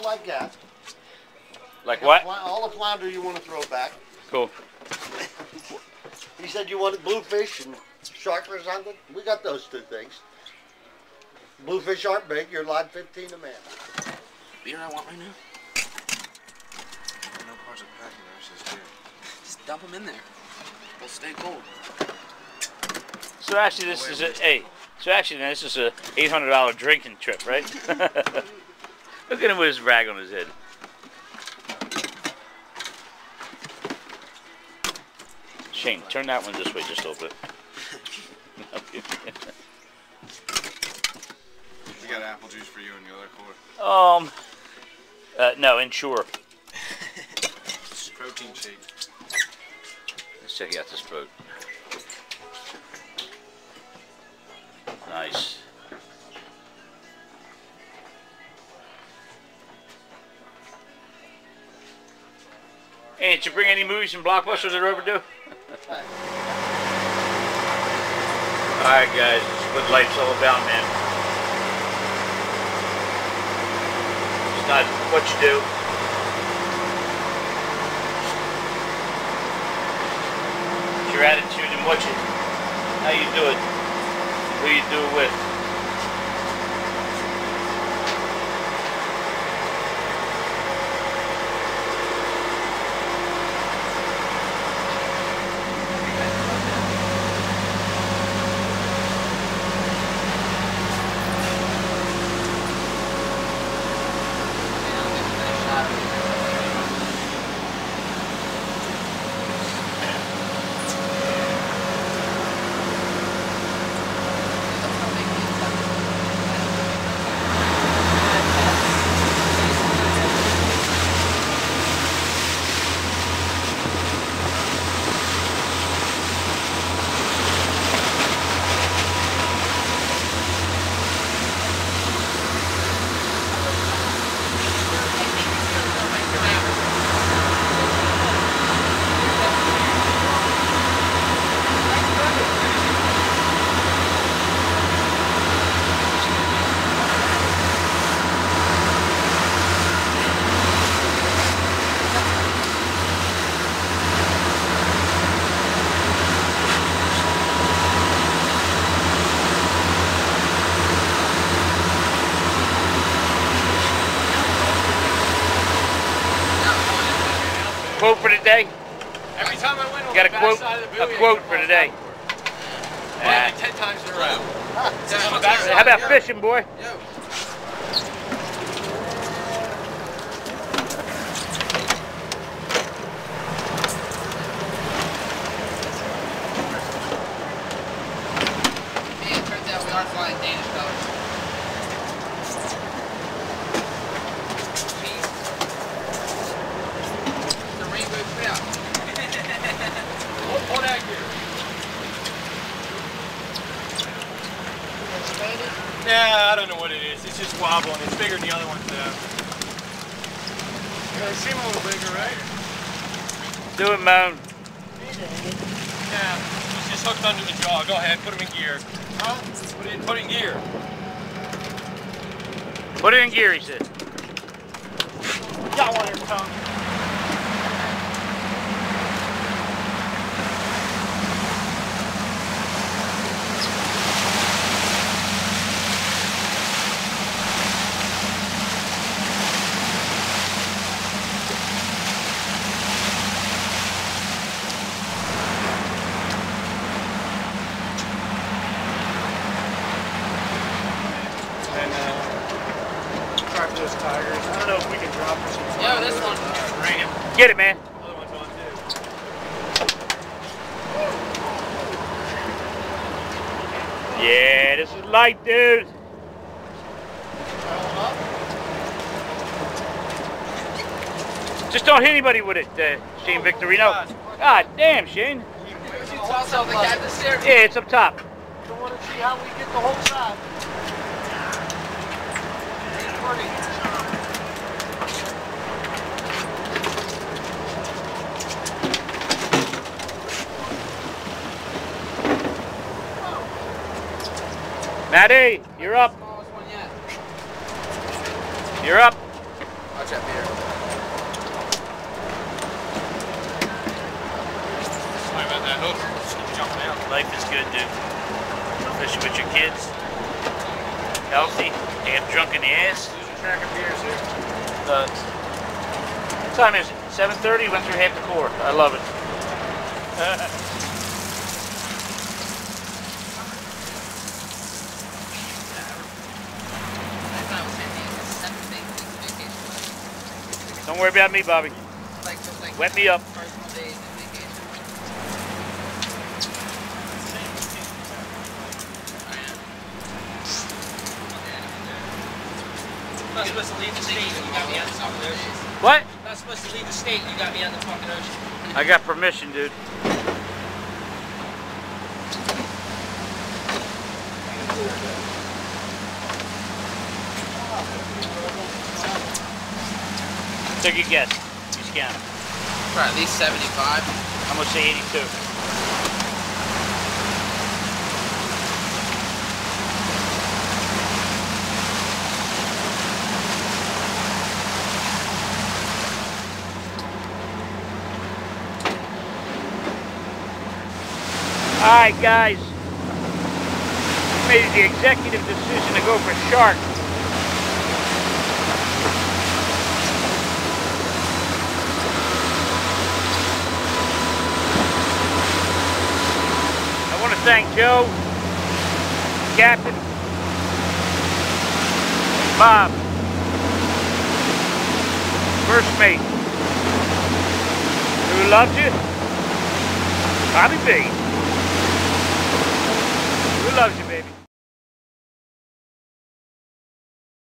just like that. Like what? All the flounder you want to throw back. Cool. You said you wanted bluefish and shark or something? We got those two things. Bluefish aren't big. You're allowed 15 a man. Beer I want right now? No parts of packing there, says beer. Just dump them in there. They'll stay cold. So actually this is a, hey, so actually this is a $800 drinking trip, right? Look at him with his rag on his head. Shane, turn that one this way just a little bit. We got apple juice for you and the other core. No, Ensure. Protein shake. Let's check out this boat. Nice. Hey, did you bring any movies and blockbusters that are overdue? Alright guys, this is what life's all about, man. It's not what you do. It's your attitude and how you do it. Who you do it with. Quote for today? Every time I went on got the a quote, backside of the buoy, a quote for today. Like 10 times in a row. How about fishing, boy? Yo. It turns out we are flying Danish colors. The rainbow trout. Hold that gear. Nah, I don't know what it is. It's just wobbling. It's bigger than the other ones though. They seem a little bigger, right? Do it, Moan. Yeah. It's just hooked under the jaw. Go ahead, put him in gear. Huh? Put it in gear. Put it in gear, he said. Got one in your tongue. Those tigers. I don't know if we can drop her some. Yo, this one. Bring him. Get it, man. Other one's on too. Yeah, this is light, dude. Just don't hit anybody with it, Shane Victorino. God damn, Shane. Yeah, it's up top. Don't want to see how we get the whole side. Maddie, you're up. You're up. that beer. Sorry about that, Hook. Just keep jumping out. Life is good, dude. Especially with your kids. Healthy, half drunk in the ass. Losing track of beers here. What time is it? 7:30. Went through half the core. I love it. Don't worry about me, Bobby. Like Wet me up. personal days and vacation. Not supposed to leave the state, you got me on the fucking ocean. What? Not supposed to leave the state, you got me on the fucking ocean. I got permission, dude. Take a guess. You scan it. For at least 75. I'm gonna say 82. Alright guys, made the executive decision to go for shark. I want to thank Joe, Captain, Bob, first mate, who loves you, Bobby B. Who loves you,